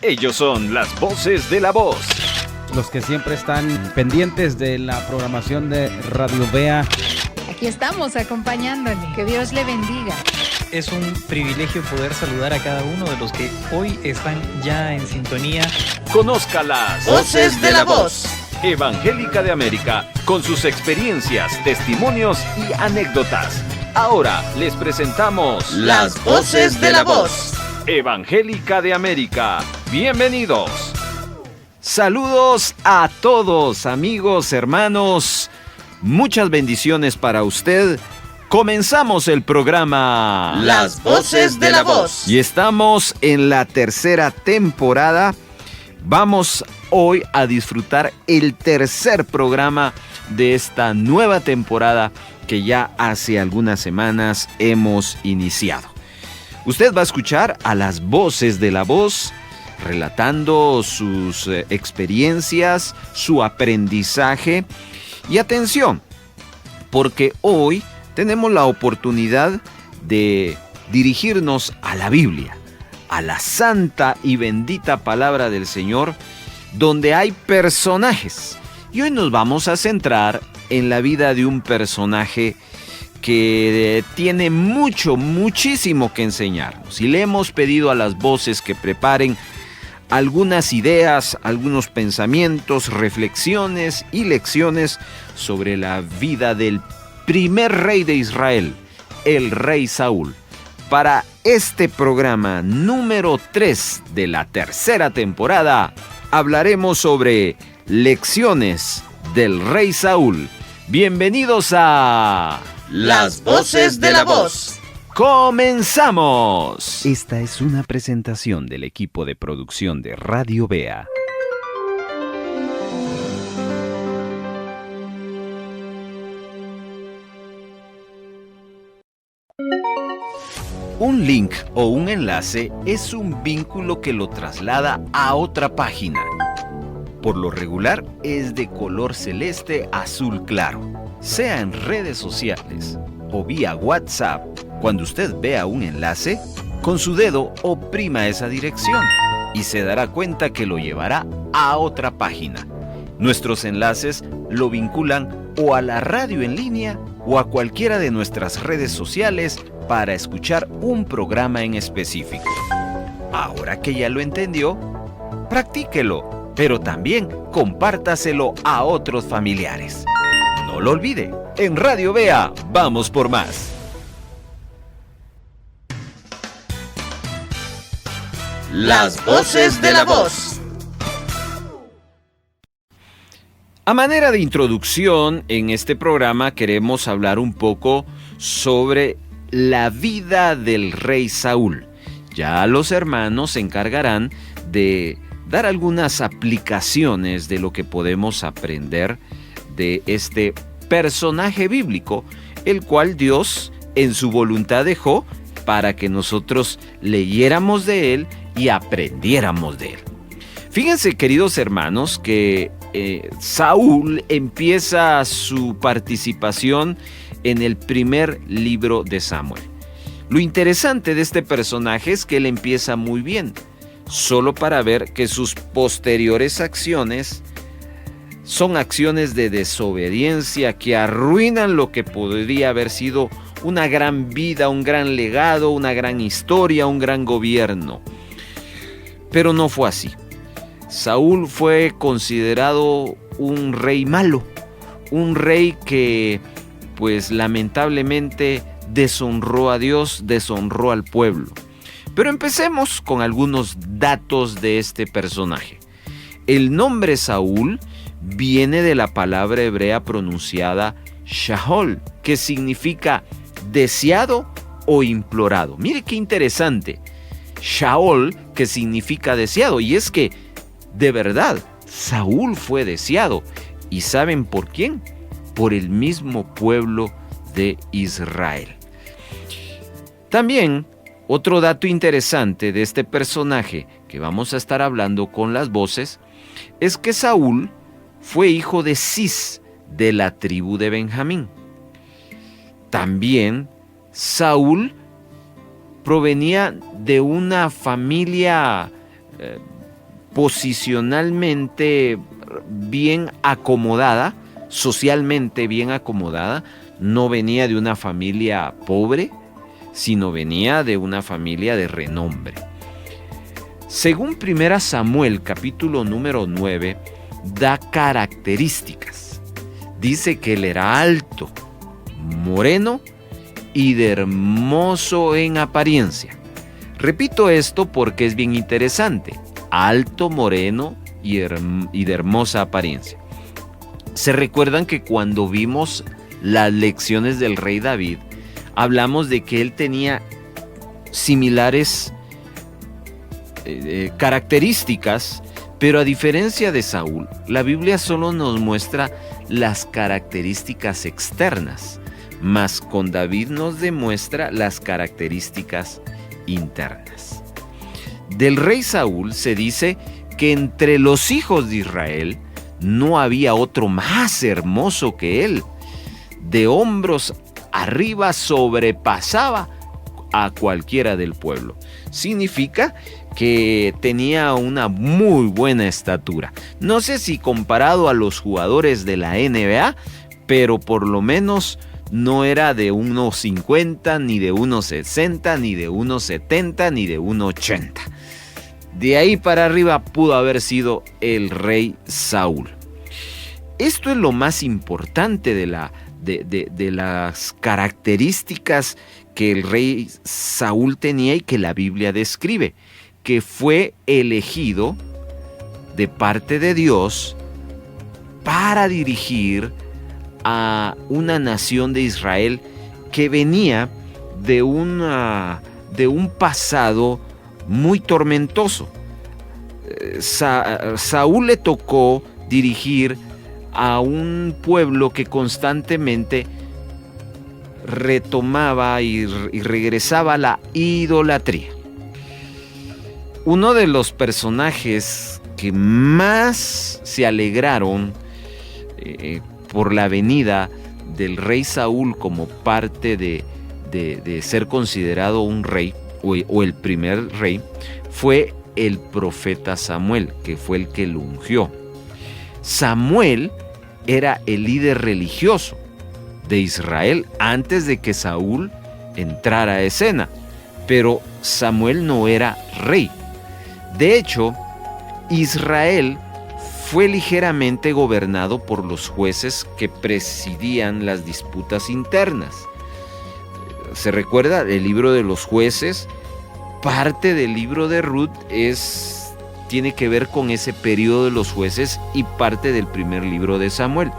Ellos son las voces de la voz. Los que siempre están pendientes de la programación de Radio Vea. Aquí estamos acompañándole. Que Dios le bendiga. Es un privilegio poder saludar a cada uno de los que hoy están ya en sintonía. Conozca las Voces de la Voz Evangélica de América, con sus experiencias, testimonios y anécdotas. Ahora les presentamos las Voces de la Voz Evangélica de América. Bienvenidos. Saludos a todos, amigos, hermanos. Muchas bendiciones para usted. Comenzamos el programa Las Voces de la Voz. Y estamos en la tercera temporada. Vamos hoy a disfrutar el tercer programa de esta nueva temporada que ya hace algunas semanas hemos iniciado. Usted va a escuchar a las voces de la voz relatando sus experiencias, su aprendizaje. Y atención, porque hoy tenemos la oportunidad de dirigirnos a la Biblia, a la santa y bendita palabra del Señor, donde hay personajes. Y hoy nos vamos a centrar en la vida de un personaje que tiene muchísimo que enseñarnos. Y le hemos pedido a las voces que preparen algunas ideas, algunos pensamientos, reflexiones y lecciones sobre la vida del primer rey de Israel, el rey Saúl. Para este programa número 3 de la tercera temporada, hablaremos sobre lecciones del rey Saúl. Bienvenidos a Las Voces de la Voz. ¡Comenzamos! Esta es una presentación del equipo de producción de Radio Vea. Un link o un enlace es un vínculo que lo traslada a otra página. Por lo regular es de color celeste azul claro, sea en redes sociales o vía WhatsApp. Cuando usted vea un enlace, con su dedo oprima esa dirección y se dará cuenta que lo llevará a otra página. Nuestros enlaces lo vinculan o a la radio en línea o a cualquiera de nuestras redes sociales para escuchar un programa en específico. Ahora que ya lo entendió, practíquelo, pero también compártaselo a otros familiares. No lo olvide, en Radio Vea vamos por más. Las Voces de la Voz. A manera de introducción, en este programa queremos hablar un poco sobre la vida del rey Saúl. Ya los hermanos se encargarán de dar algunas aplicaciones de lo que podemos aprender de este personaje bíblico, el cual Dios en su voluntad dejó para que nosotros leyéramos de él y aprendiéramos de él. Fíjense, queridos hermanos, que Saúl empieza su participación en el primer libro de Samuel. Lo interesante de este personaje es que él empieza muy bien, solo para ver que sus posteriores acciones son acciones de desobediencia que arruinan lo que podría haber sido una gran vida, un gran legado, una gran historia, un gran gobierno. Pero no fue así. Saúl fue considerado un rey malo, un rey que, pues lamentablemente, deshonró a Dios, deshonró al pueblo. Pero empecemos con algunos datos de este personaje. El nombre Saúl viene de la palabra hebrea pronunciada Shaol, que significa deseado o implorado. Mire qué interesante. Shaol, que significa deseado, y es que, de verdad, Saúl fue deseado. ¿Y saben por quién? Por el mismo pueblo de Israel. También, otro dato interesante de este personaje que vamos a estar hablando con las voces, es que Saúl fue hijo de Cis, de la tribu de Benjamín. También Saúl provenía de una familia posicionalmente bien acomodada, socialmente bien acomodada. No venía de una familia pobre, sino venía de una familia de renombre. Según 1 Samuel, capítulo número 9, da características. Dice que él era alto, moreno y de hermoso en apariencia. Repito esto porque es bien interesante. Alto, moreno y de hermosa apariencia. ¿Se recuerdan que cuando vimos las lecciones del rey David, hablamos de que él tenía similares características, pero a diferencia de Saúl, la Biblia solo nos muestra las características externas, mas con David nos demuestra las características internas. Del rey Saúl se dice que entre los hijos de Israel no había otro más hermoso que él. De hombros arriba sobrepasaba a cualquiera del pueblo. Significa que tenía una muy buena estatura. No sé si comparado a los jugadores de la NBA, pero por lo menos no era de 1.50, ni de 1.60, ni de 1.70, ni de 1.80. De ahí para arriba pudo haber sido el rey Saúl. Esto es lo más importante de las características que el rey Saúl tenía y que la Biblia describe, que fue elegido de parte de Dios para dirigir a una nación de Israel que venía de un pasado muy tormentoso. Saúl le tocó dirigir a un pueblo que constantemente retomaba y regresaba a la idolatría. Uno de los personajes que más se alegraron por la venida del rey Saúl como parte de ser considerado un rey o el primer rey fue el profeta Samuel, que fue el que lo ungió. Samuel era el líder religioso de Israel antes de que Saúl entrara a escena, pero Samuel no era rey. De hecho, Israel fue ligeramente gobernado por los jueces que presidían las disputas internas. ¿Se recuerda el libro de los jueces? Parte del libro de Ruth tiene que ver con ese periodo de los jueces y parte del primer libro de Samuel.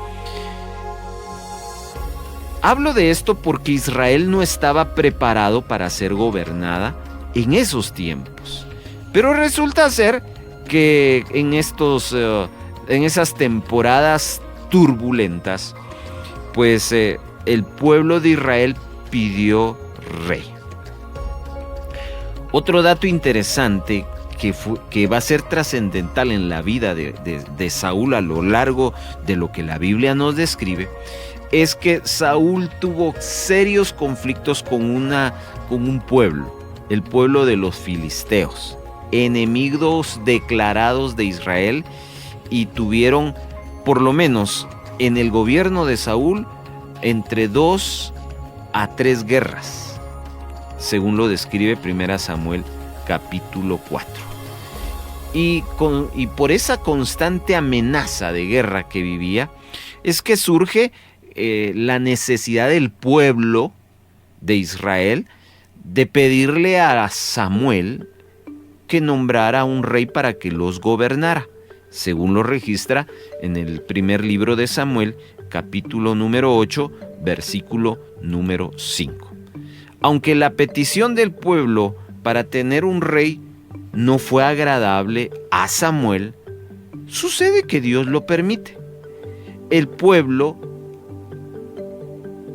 Hablo de esto porque Israel no estaba preparado para ser gobernada en esos tiempos. Pero resulta ser que en esas temporadas turbulentas, pues el pueblo de Israel pidió rey. Otro dato interesante que va a ser trascendental en la vida de Saúl a lo largo de lo que la Biblia nos describe, es que Saúl tuvo serios conflictos con un pueblo, el pueblo de los filisteos, enemigos declarados de Israel, y tuvieron, por lo menos en el gobierno de Saúl, entre 2 a 3 guerras, según lo describe 1 Samuel capítulo 4. Y por esa constante amenaza de guerra que vivía, es que surge la necesidad del pueblo de Israel de pedirle a Samuel que nombrara un rey para que los gobernara, según lo registra en el primer libro de Samuel, capítulo número 8, versículo número 5. Aunque la petición del pueblo para tener un rey no fue agradable a Samuel, sucede que Dios lo permite. El pueblo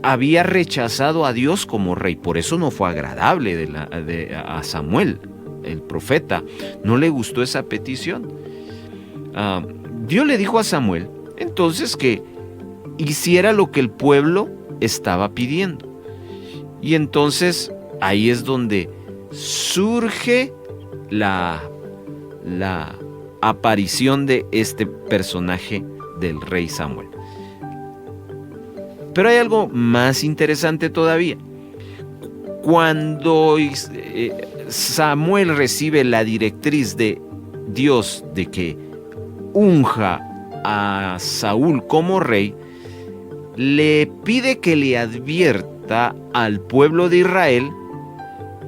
había rechazado a Dios como rey, por eso no fue agradable a Samuel, el profeta. No le gustó esa petición. Dios le dijo a Samuel entonces que hiciera lo que el pueblo estaba pidiendo. Y entonces ahí es donde surge la aparición de este personaje del rey Samuel. Pero hay algo más interesante todavía. Cuando Samuel recibe la directriz de Dios de que unja a Saúl como rey, le pide que le advierta al pueblo de Israel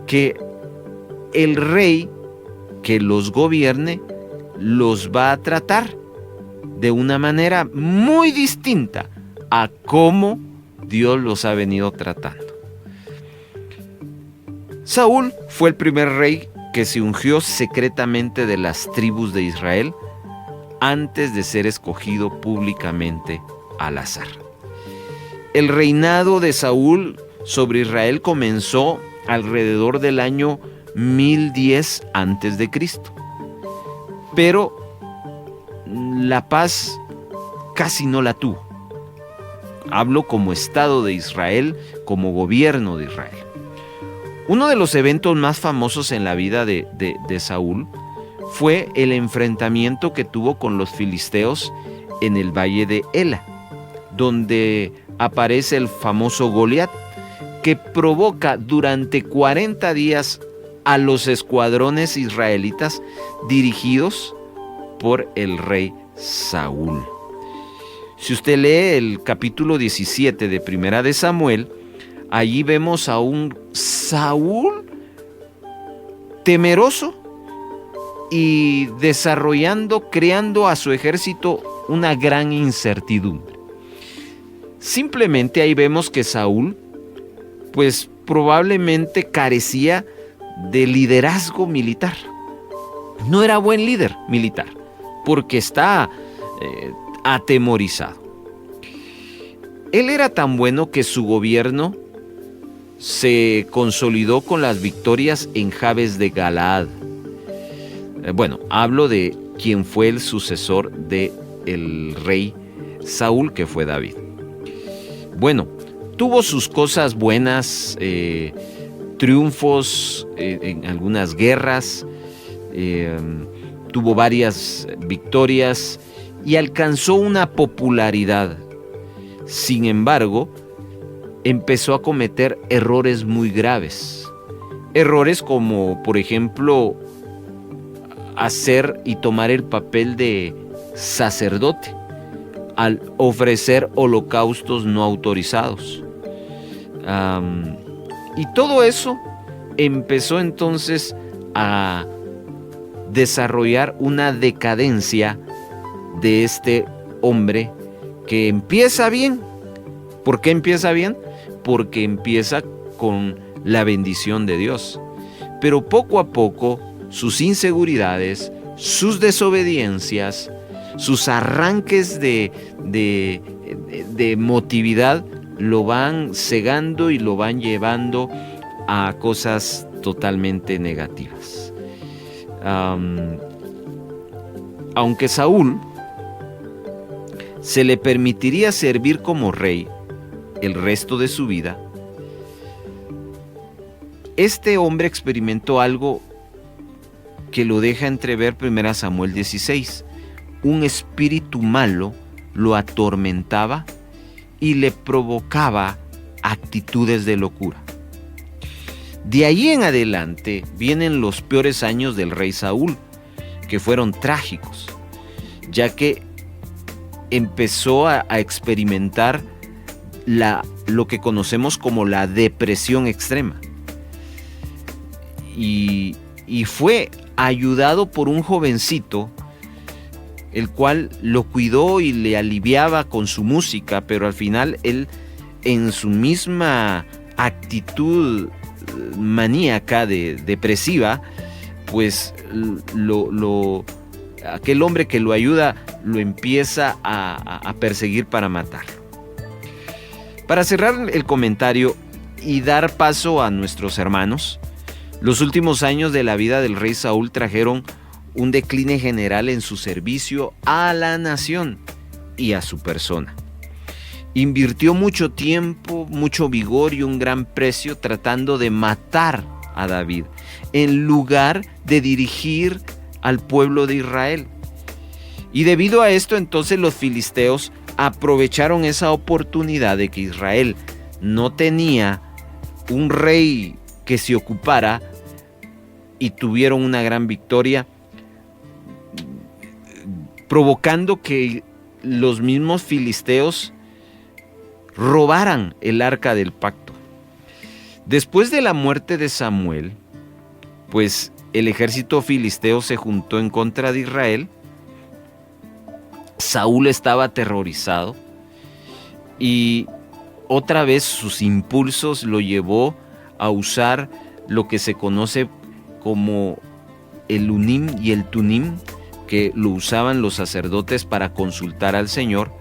que el rey que los gobierne los va a tratar de una manera muy distinta a cómo Dios los ha venido tratando. Saúl fue el primer rey que se ungió secretamente de las tribus de Israel antes de ser escogido públicamente al azar. El reinado de Saúl sobre Israel comenzó alrededor del año 1010 a.C., pero la paz casi no la tuvo. Hablo como Estado de Israel, como gobierno de Israel. Uno de los eventos más famosos en la vida de Saúl fue el enfrentamiento que tuvo con los filisteos en el valle de Ela, donde aparece el famoso Goliat, que provoca durante 40 días a los escuadrones israelitas dirigidos por el rey Saúl. Si usted lee el capítulo 17 de Primera de Samuel, allí vemos a un Saúl temeroso y creando a su ejército una gran incertidumbre. Simplemente ahí vemos que Saúl, pues probablemente carecía de liderazgo militar. No era buen líder militar, porque está atemorizado. Él era tan bueno que su gobierno se consolidó con las victorias en Jabes de Galaad. Bueno, hablo de quien fue el sucesor del rey Saúl, que fue David. Bueno, tuvo sus cosas buenas, triunfos en algunas guerras, tuvo varias victorias y alcanzó una popularidad. Sin embargo, empezó a cometer errores muy graves. Errores como, por ejemplo, hacer y tomar el papel de sacerdote al ofrecer holocaustos no autorizados. Y todo eso empezó entonces a desarrollar una decadencia de este hombre que empieza bien. ¿Por qué empieza bien? Porque empieza con la bendición de Dios. Pero poco a poco sus inseguridades, sus desobediencias, sus arranques de emotividad lo van cegando y lo van llevando a cosas totalmente negativas. Aunque Saúl se le permitiría servir como rey el resto de su vida, este hombre experimentó algo que lo deja entrever 1 Samuel 16. Un espíritu malo lo atormentaba y le provocaba actitudes de locura. De ahí en adelante vienen los peores años del rey Saúl, que fueron trágicos, ya que empezó a experimentar lo que conocemos como la depresión extrema. Y fue ayudado por un jovencito, el cual lo cuidó y le aliviaba con su música, pero al final él, en su misma actitud maníaca depresiva, pues aquel hombre que lo ayuda lo empieza a perseguir para matarlo. Para cerrar el comentario y dar paso a nuestros hermanos, los últimos años de la vida del rey Saúl trajeron un decline general en su servicio a la nación y a su persona. Invirtió mucho tiempo, mucho vigor y un gran precio tratando de matar a David, en lugar de dirigir al pueblo de Israel. Y debido a esto, entonces los filisteos aprovecharon esa oportunidad de que Israel no tenía un rey que se ocupara y tuvieron una gran victoria, provocando que los mismos filisteos robaran el arca del pacto. Después de la muerte de Samuel, pues el ejército filisteo se juntó en contra de Israel. Saúl estaba aterrorizado y otra vez sus impulsos lo llevó a usar lo que se conoce como el Urim y el Tumim, que lo usaban los sacerdotes para consultar al Señor.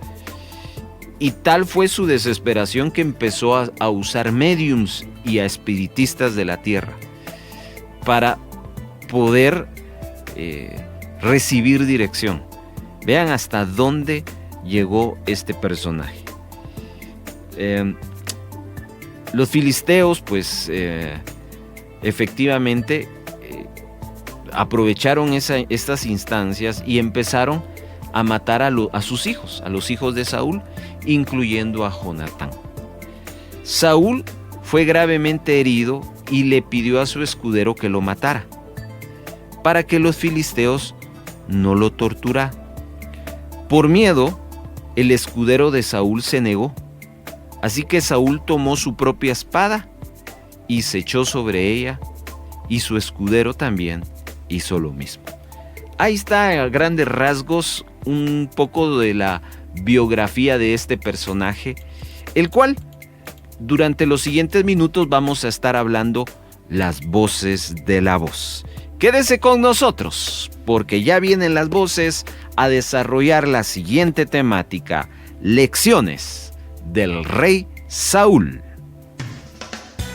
Y tal fue su desesperación que empezó a usar médiums y a espiritistas de la tierra para poder recibir dirección. Vean hasta dónde llegó este personaje. Los filisteos, pues, efectivamente aprovecharon estas instancias y empezaron a matar a sus hijos, a los hijos de Saúl, incluyendo a Jonatán. Saúl fue gravemente herido y le pidió a su escudero que lo matara, para que los filisteos no lo torturaran. Por miedo, el escudero de Saúl se negó, así que Saúl tomó su propia espada y se echó sobre ella, y su escudero también hizo lo mismo. Ahí está a grandes rasgos un poco de la biografía de este personaje, el cual durante los siguientes minutos vamos a estar hablando las voces de la voz. Quédese con nosotros, porque ya vienen las voces a desarrollar la siguiente temática: lecciones del rey Saúl.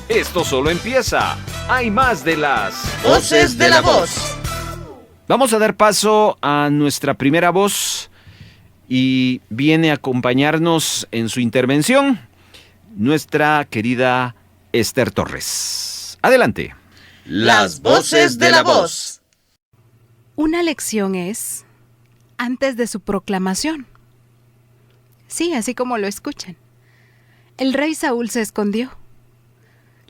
Esto solo empieza. Hay más de las voces de la voz. Vamos a dar paso a nuestra primera voz y viene a acompañarnos en su intervención nuestra querida Esther Torres. Adelante. Las voces de la voz. Una lección es antes de su proclamación. Sí, así como lo escuchan. El rey Saúl se escondió.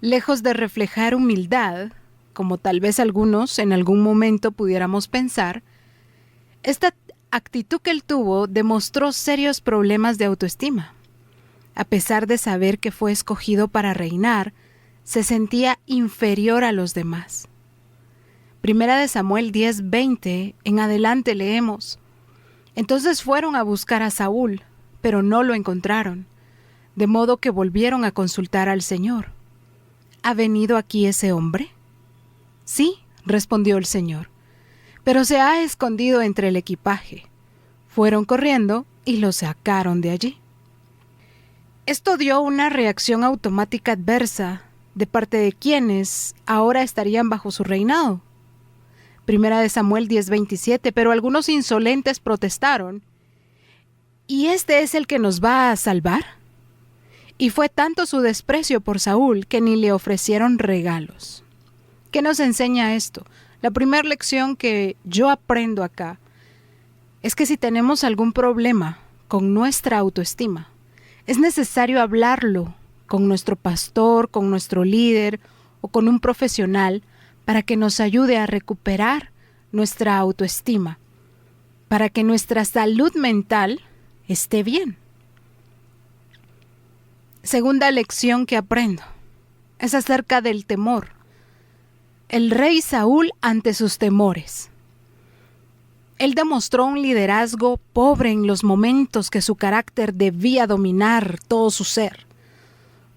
Lejos de reflejar humildad, como tal vez algunos en algún momento pudiéramos pensar, esta actitud que él tuvo demostró serios problemas de autoestima. A pesar de saber que fue escogido para reinar, se sentía inferior a los demás. Primera de Samuel 10:20, en adelante leemos: Entonces fueron a buscar a Saúl, pero no lo encontraron, de modo que volvieron a consultar al Señor. ¿Ha venido aquí ese hombre? Sí, respondió el Señor, pero se ha escondido entre el equipaje. Fueron corriendo y lo sacaron de allí. Esto dio una reacción automática adversa de parte de quienes ahora estarían bajo su reinado. Primera de Samuel 10:27, pero algunos insolentes protestaron: ¿y este es el que nos va a salvar? Y fue tanto su desprecio por Saúl que ni le ofrecieron regalos. ¿Qué nos enseña esto? La primera lección que yo aprendo acá es que si tenemos algún problema con nuestra autoestima, es necesario hablarlo con nuestro pastor, con nuestro líder o con un profesional para que nos ayude a recuperar nuestra autoestima, para que nuestra salud mental esté bien. Segunda lección que aprendo es acerca del temor. El rey Saúl ante sus temores. Él demostró un liderazgo pobre en los momentos que su carácter debía dominar todo su ser.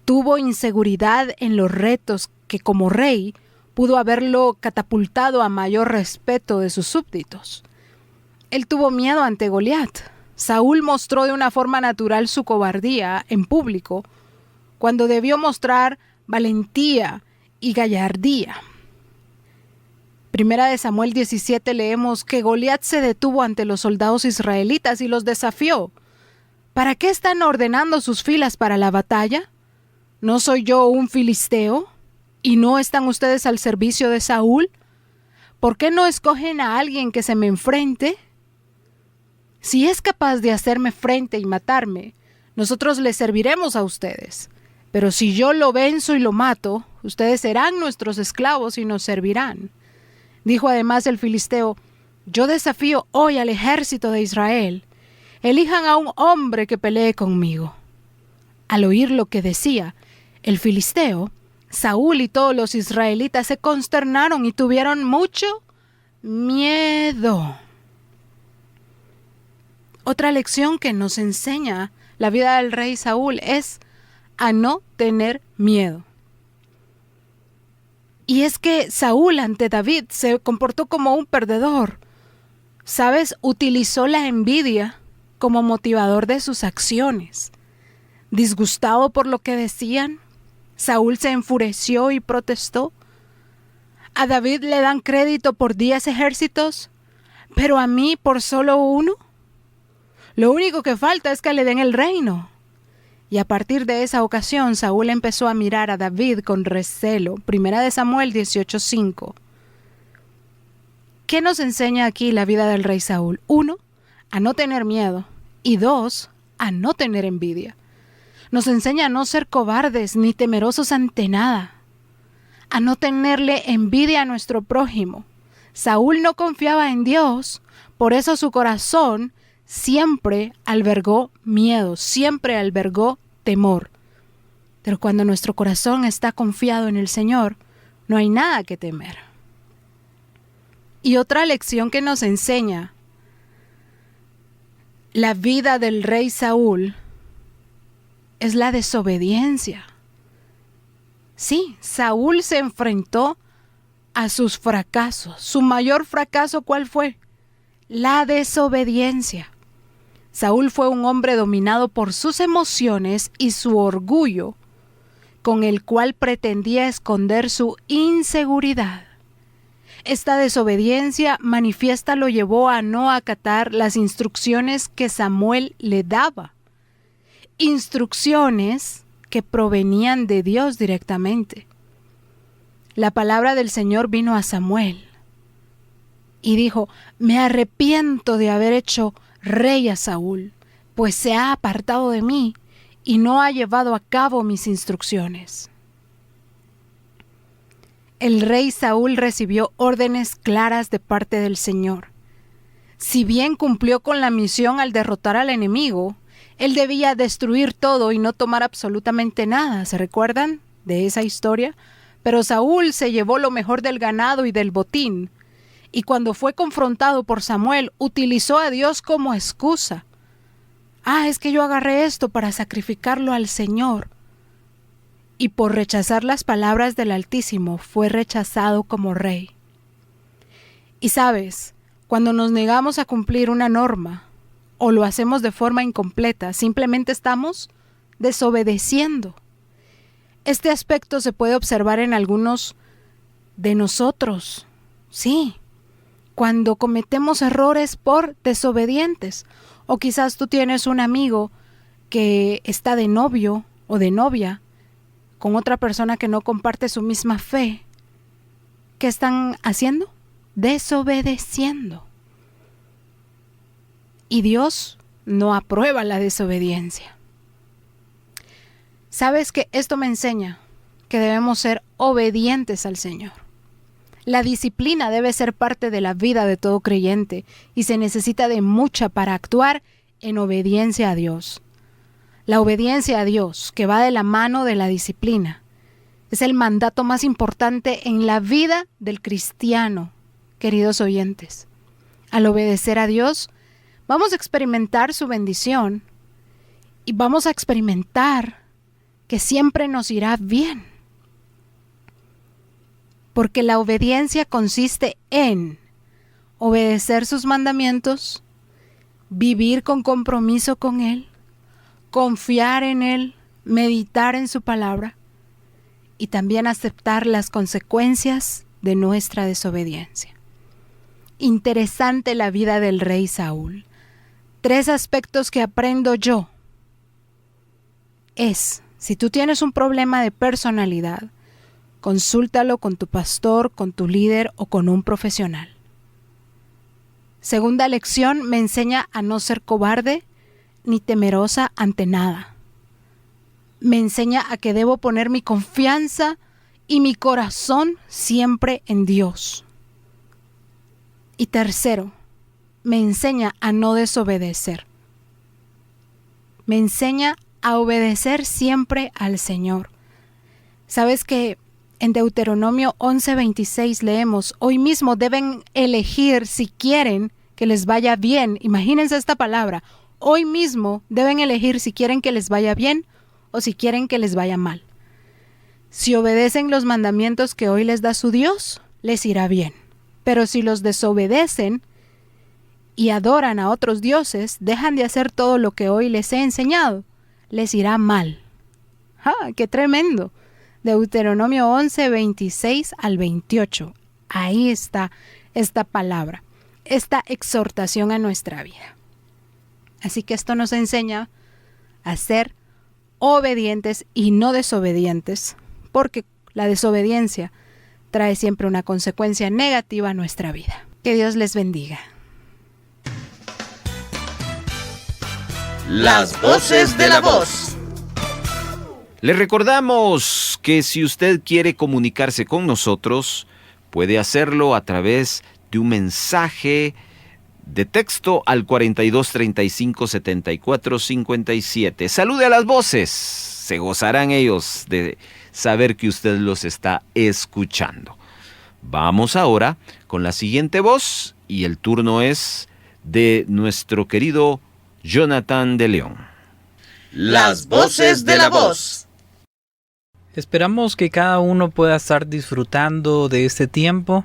Tuvo inseguridad en los retos que como rey pudo haberlo catapultado a mayor respeto de sus súbditos. Él tuvo miedo ante Goliat. Saúl mostró de una forma natural su cobardía en público cuando debió mostrar valentía y gallardía. Primera de Samuel 17 leemos que Goliat se detuvo ante los soldados israelitas y los desafió. ¿Para qué están ordenando sus filas para la batalla? ¿No soy yo un filisteo? ¿Y no están ustedes al servicio de Saúl? ¿Por qué no escogen a alguien que se me enfrente? Si es capaz de hacerme frente y matarme, nosotros les serviremos a ustedes. Pero si yo lo venzo y lo mato, ustedes serán nuestros esclavos y nos servirán. Dijo además el filisteo: yo desafío hoy al ejército de Israel. Elijan a un hombre que pelee conmigo. Al oír lo que decía el filisteo, Saúl y todos los israelitas se consternaron y tuvieron mucho miedo. Otra lección que nos enseña la vida del rey Saúl es a no tener miedo. Y es que Saúl ante David se comportó como un perdedor. ¿Sabes? Utilizó la envidia como motivador de sus acciones. Disgustado por lo que decían, Saúl se enfureció y protestó. A David le dan crédito por 10 ejércitos, pero a mí por solo uno. Lo único que falta es que le den el reino. Y a partir de esa ocasión, Saúl empezó a mirar a David con recelo. 1 Samuel 18:5. ¿Qué nos enseña aquí la vida del rey Saúl? 1, a no tener miedo. Y 2, a no tener envidia. Nos enseña a no ser cobardes ni temerosos ante nada. A no tenerle envidia a nuestro prójimo. Saúl no confiaba en Dios, por eso su corazón siempre albergó miedo, siempre albergó temor. Pero cuando nuestro corazón está confiado en el Señor, no hay nada que temer. Y otra lección que nos enseña la vida del rey Saúl es la desobediencia. Sí, Saúl se enfrentó a sus fracasos. Su mayor fracaso, ¿cuál fue? La desobediencia. Saúl fue un hombre dominado por sus emociones y su orgullo, con el cual pretendía esconder su inseguridad. Esta desobediencia manifiesta lo llevó a no acatar las instrucciones que Samuel le daba. Instrucciones que provenían de Dios directamente. La palabra del Señor vino a Samuel y dijo: me arrepiento de haber hecho rey a Saúl, pues se ha apartado de mí y no ha llevado a cabo mis instrucciones. El rey Saúl recibió órdenes claras de parte del Señor. Si bien cumplió con la misión al derrotar al enemigo, él debía destruir todo y no tomar absolutamente nada. ¿Se recuerdan de esa historia? Pero Saúl se llevó lo mejor del ganado y del botín. Y cuando fue confrontado por Samuel, utilizó a Dios como excusa. Es que yo agarré esto para sacrificarlo al Señor. Y por rechazar las palabras del Altísimo, fue rechazado como rey. Y sabes, cuando nos negamos a cumplir una norma, o lo hacemos de forma incompleta, simplemente estamos desobedeciendo. Este aspecto se puede observar en algunos de nosotros. Sí, cuando cometemos errores por desobedientes. O quizás tú tienes un amigo que está de novio o de novia con otra persona que no comparte su misma fe. ¿Qué están haciendo? Desobedeciendo. Y Dios no aprueba la desobediencia. ¿Sabes que esto me enseña? Que debemos ser obedientes al Señor. La disciplina debe ser parte de la vida de todo creyente y se necesita de mucha para actuar en obediencia a Dios. La obediencia a Dios, que va de la mano de la disciplina, es el mandato más importante en la vida del cristiano, queridos oyentes. Al obedecer a Dios, vamos a experimentar su bendición y vamos a experimentar que siempre nos irá bien. Porque la obediencia consiste en obedecer sus mandamientos, vivir con compromiso con Él, confiar en Él, meditar en su palabra y también aceptar las consecuencias de nuestra desobediencia. Interesante la vida del rey Saúl. 3 aspectos que aprendo yo es, si tú tienes un problema de personalidad, consúltalo con tu pastor, con tu líder o con un profesional. Segunda lección, me enseña a no ser cobarde ni temerosa ante nada. Me enseña a que debo poner mi confianza y mi corazón siempre en Dios. Y tercero, me enseña a no desobedecer. Me enseña a obedecer siempre al Señor. ¿Sabes que en Deuteronomio 11:26 leemos, hoy mismo deben elegir si quieren que les vaya bien? Imagínense esta palabra. Hoy mismo deben elegir si quieren que les vaya bien o si quieren que les vaya mal. Si obedecen los mandamientos que hoy les da su Dios, les irá bien. Pero si los desobedecen y adoran a otros dioses, dejan de hacer todo lo que hoy les he enseñado, les irá mal. ¡Ah, qué tremendo! Deuteronomio 11:26 al 28. Ahí está esta palabra, esta exhortación a nuestra vida. Así que esto nos enseña a ser obedientes y no desobedientes, porque la desobediencia trae siempre una consecuencia negativa a nuestra vida. Que Dios les bendiga. Las voces de la voz. Le recordamos que si usted quiere comunicarse con nosotros, puede hacerlo a través de un mensaje de texto al 42 35 74 57. Salude a las voces. Se gozarán ellos de saber que usted los está escuchando. Vamos ahora con la siguiente voz y el turno es de nuestro querido Jonathan de León. Las voces de la voz. Esperamos que cada uno pueda estar disfrutando de este tiempo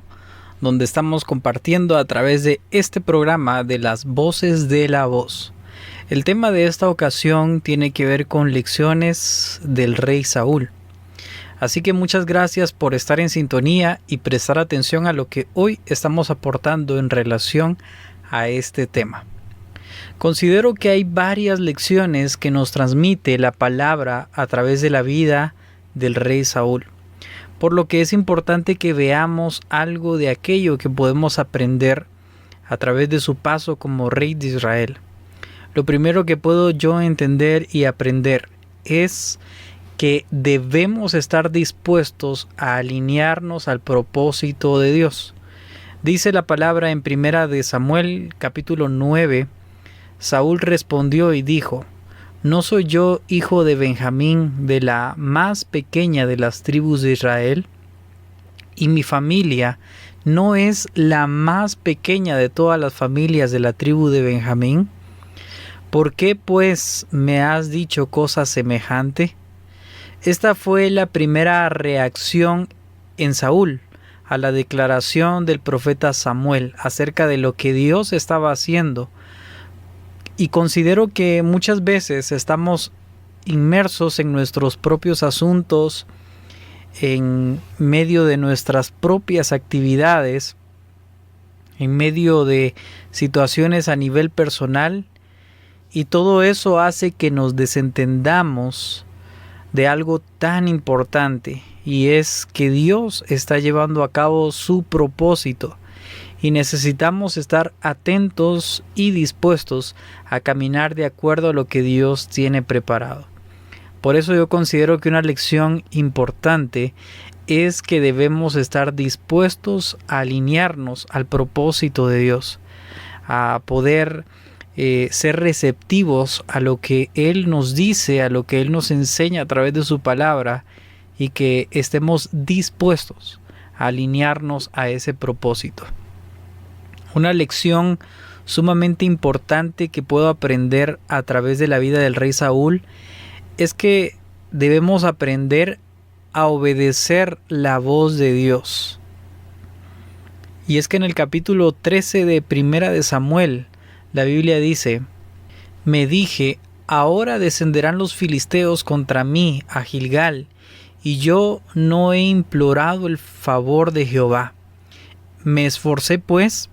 donde estamos compartiendo a través de este programa de las voces de la voz. El tema de esta ocasión tiene que ver con lecciones del rey Saúl. Así que muchas gracias por estar en sintonía y prestar atención a lo que hoy estamos aportando en relación a este tema. Considero que hay varias lecciones que nos transmite la palabra a través de la vida del rey Saúl, por lo que es importante que veamos algo de aquello que podemos aprender a través de su paso como rey de Israel. Lo primero que puedo yo entender y aprender es que debemos estar dispuestos a alinearnos al propósito de Dios. Dice la palabra en Primera de Samuel, capítulo 9, Saúl respondió y dijo: ¿No soy yo hijo de Benjamín, de la más pequeña de las tribus de Israel? ¿Y mi familia no es la más pequeña de todas las familias de la tribu de Benjamín? ¿Por qué pues me has dicho cosa semejante? Esta fue la primera reacción en Saúl a la declaración del profeta Samuel acerca de lo que Dios estaba haciendo. Y considero que muchas veces estamos inmersos en nuestros propios asuntos, en medio de nuestras propias actividades, en medio de situaciones a nivel personal, y todo eso hace que nos desentendamos de algo tan importante, y es que Dios está llevando a cabo su propósito. Y necesitamos estar atentos y dispuestos a caminar de acuerdo a lo que Dios tiene preparado. Por eso yo considero que una lección importante es que debemos estar dispuestos a alinearnos al propósito de Dios, a poder ser receptivos a lo que Él nos dice, a lo que Él nos enseña a través de su palabra, y que estemos dispuestos a alinearnos a ese propósito. Una lección sumamente importante que puedo aprender a través de la vida del rey Saúl es que debemos aprender a obedecer la voz de Dios. Y es que en el capítulo 13 de Primera de Samuel, la Biblia dice: me dije, ahora descenderán los filisteos contra mí a Gilgal, y yo no he implorado el favor de Jehová. Me esforcé pues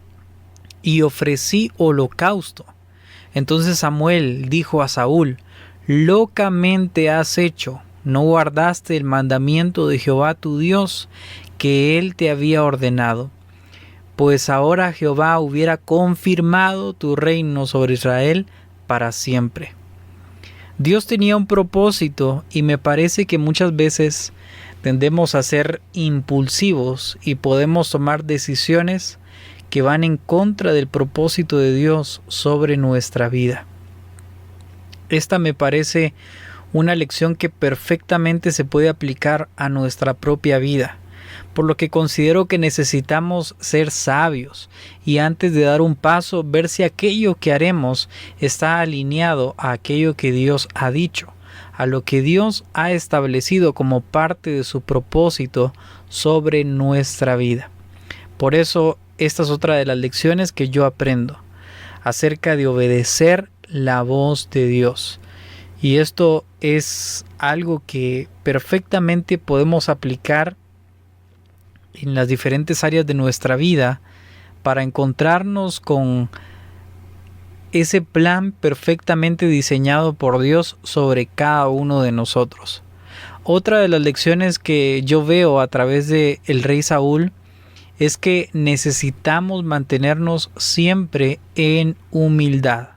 y ofrecí holocausto. Entonces Samuel dijo a Saúl: locamente has hecho, no guardaste el mandamiento de Jehová tu Dios que él te había ordenado. pues ahora Jehová hubiera confirmado tu reino sobre Israel para siempre. Dios tenía un propósito y me parece que muchas veces tendemos a ser impulsivos y podemos tomar decisiones que van en contra del propósito de Dios sobre nuestra vida. Esta me parece una lección que perfectamente se puede aplicar a nuestra propia vida, por lo que considero que necesitamos ser sabios y antes de dar un paso ver si aquello que haremos está alineado a aquello que Dios ha dicho, a lo que Dios ha establecido como parte de su propósito sobre nuestra vida. Por eso, esta es otra de las lecciones que yo aprendo acerca de obedecer la voz de Dios. Y esto es algo que perfectamente podemos aplicar en las diferentes áreas de nuestra vida para encontrarnos con ese plan perfectamente diseñado por Dios sobre cada uno de nosotros. Otra de las lecciones que yo veo a través de el rey Saúl es que necesitamos mantenernos siempre en humildad.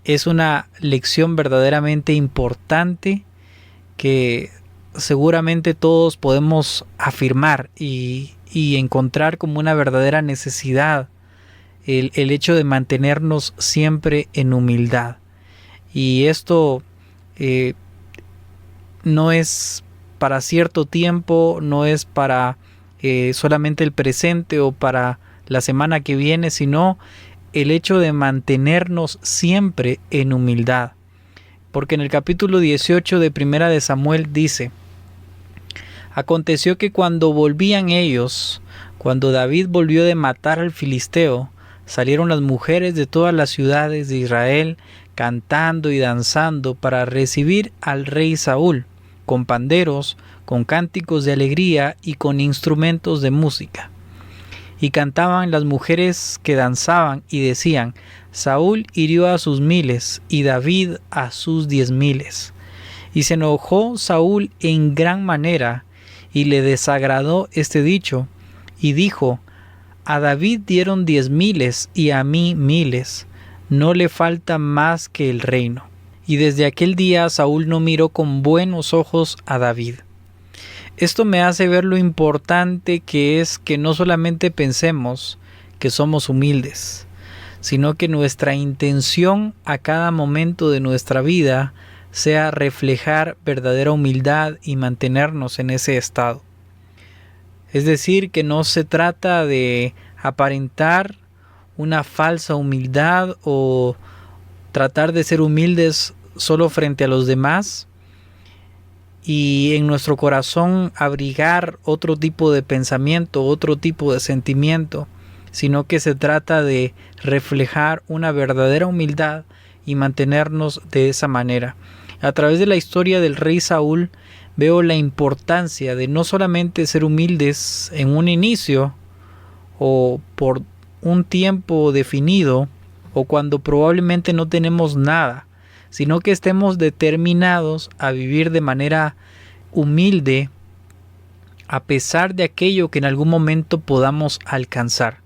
Es una lección verdaderamente importante que seguramente todos podemos afirmar y encontrar como una verdadera necesidad el hecho de mantenernos siempre en humildad. Y esto no es para cierto tiempo, no es para solamente el presente o para la semana que viene, sino el hecho de mantenernos siempre en humildad. Porque en el capítulo 18 de Primera de Samuel dice: aconteció que cuando volvían ellos, cuando David volvió de matar al filisteo, salieron las mujeres de todas las ciudades de Israel cantando y danzando para recibir al rey Saúl, con panderos, con cánticos de alegría y con instrumentos de música. Y cantaban las mujeres que danzaban y decían: Saúl hirió a sus 1000 y David a sus 10,000. Y se enojó Saúl en gran manera y le desagradó este dicho y dijo: a David dieron 10,000 y a mí 1000, no le falta más que el reino. Y desde aquel día Saúl no miró con buenos ojos a David. Esto me hace ver lo importante que es que no solamente pensemos que somos humildes, sino que nuestra intención a cada momento de nuestra vida sea reflejar verdadera humildad y mantenernos en ese estado. Es decir, que no se trata de aparentar una falsa humildad o tratar de ser humildes solo frente a los demás y en nuestro corazón abrigar otro tipo de pensamiento, otro tipo de sentimiento, sino que se trata de reflejar una verdadera humildad y mantenernos de esa manera. A través de la historia del rey Saúl veo la importancia de no solamente ser humildes en un inicio o por un tiempo definido o cuando probablemente no tenemos nada, sino que estemos determinados a vivir de manera humilde a pesar de aquello que en algún momento podamos alcanzar,